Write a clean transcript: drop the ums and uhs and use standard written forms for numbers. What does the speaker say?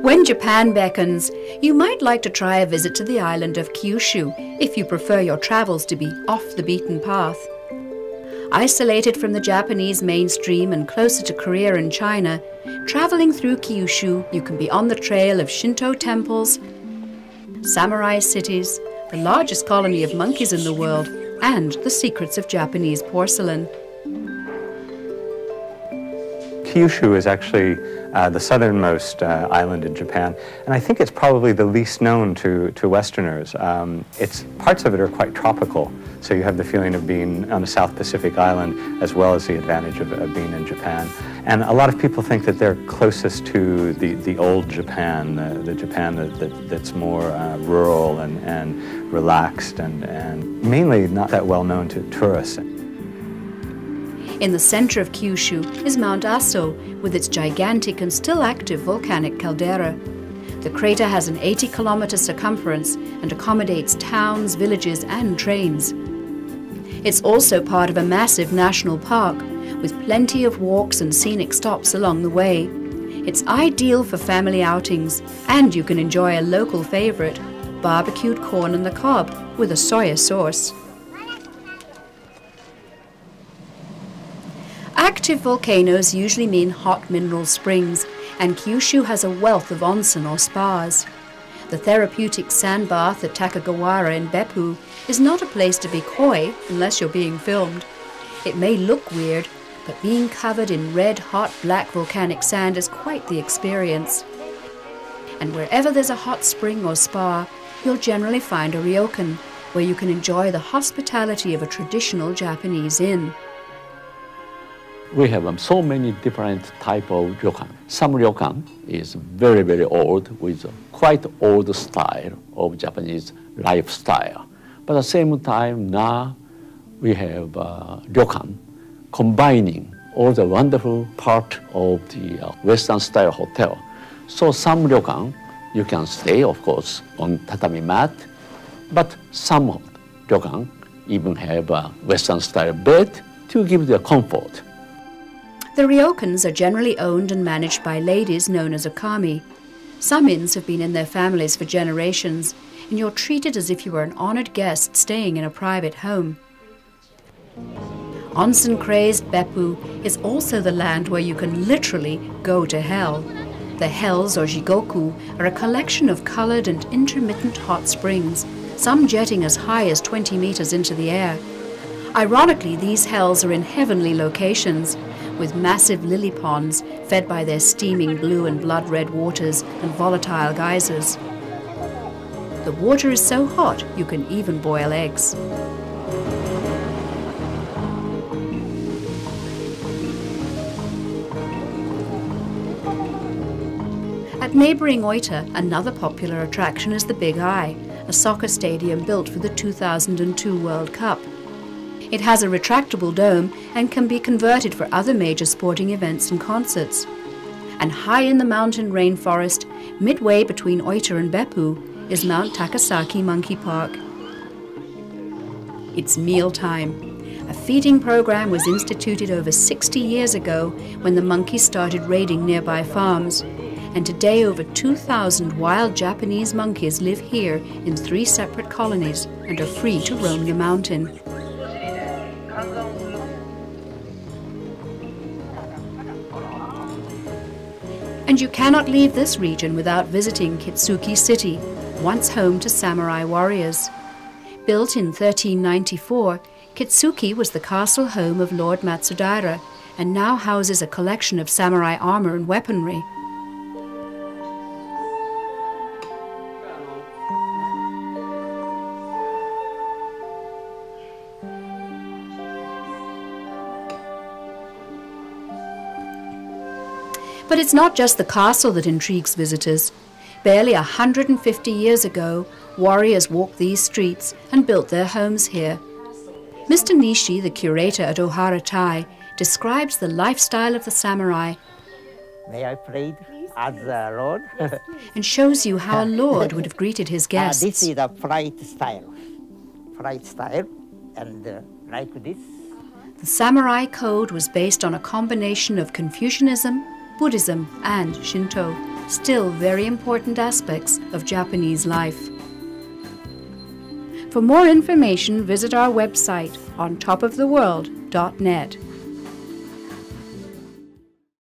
When Japan beckons, you might like to try a visit to the island of Kyushu if you prefer your travels to be off the beaten path. Isolated from the Japanese mainstream and closer to Korea and China, traveling through Kyushu, you can be on the trail of Shinto temples, samurai cities, the largest colony of monkeys in the world, and the secrets of Japanese porcelain. Kyushu is actually the southernmost island in Japan, and I think it's probably the least known to Westerners. Parts of it are quite tropical, so you have the feeling of being on a South Pacific island as well as the advantage of being in Japan. And a lot of people think that they're closest to the old Japan, the Japan that's more rural and relaxed and mainly not that well known to tourists. In the center of Kyushu is Mount Aso, with its gigantic and still active volcanic caldera. The crater has an 80-kilometer circumference and accommodates towns, villages, and trains. It's also part of a massive national park, with plenty of walks and scenic stops along the way. It's ideal for family outings, and you can enjoy a local favorite, barbecued corn on the cob with a soya sauce. Active volcanoes usually mean hot mineral springs, and Kyushu has a wealth of onsen or spas. The therapeutic sand bath at Takagawara in Beppu is not a place to be coy unless you're being filmed. It may look weird, but being covered in red, hot, black volcanic sand is quite the experience. And wherever there's a hot spring or spa, you'll generally find a ryokan, where you can enjoy the hospitality of a traditional Japanese inn. We have so many different types of ryokan. Some ryokan is very, very old with a quite old style of Japanese lifestyle. But at the same time, now we have ryokan combining all the wonderful part of the Western style hotel. So some ryokan, you can stay, of course, on tatami mat, but some ryokan even have a Western style bed to give the comfort. The ryokans are generally owned and managed by ladies known as okami. Some inns have been in their families for generations, and you're treated as if you were an honored guest staying in a private home. Onsen-crazed Beppu is also the land where you can literally go to hell. The hells, or jigoku, are a collection of colored and intermittent hot springs, some jetting as high as 20 meters into the air. Ironically, these hells are in heavenly locations, with massive lily ponds fed by their steaming blue and blood-red waters and volatile geysers. The water is so hot you can even boil eggs. At neighboring Oita, another popular attraction is the Big Eye, a soccer stadium built for the 2002 World Cup. It has a retractable dome and can be converted for other major sporting events and concerts. And high in the mountain rainforest, midway between Oita and Beppu, is Mount Takasaki Monkey Park. It's mealtime. A feeding program was instituted over 60 years ago when the monkeys started raiding nearby farms. And today over 2,000 wild Japanese monkeys live here in 3 separate colonies and are free to roam the mountain. And you cannot leave this region without visiting Kitsuki City, once home to samurai warriors. Built in 1394, Kitsuki was the castle home of Lord Matsudaira and now houses a collection of samurai armor and weaponry. But it's not just the castle that intrigues visitors. Barely 150 years ago, warriors walked these streets and built their homes here. Mr. Nishi, the curator at Ohara Tai, describes the lifestyle of the samurai. May I play as a lord? And shows you how a lord would have greeted his guests. This is the flight style. And like this. The samurai code was based on a combination of Confucianism, Buddhism, and Shinto. still very important aspects of Japanese life. For more information, visit our website on topoftheworld.net.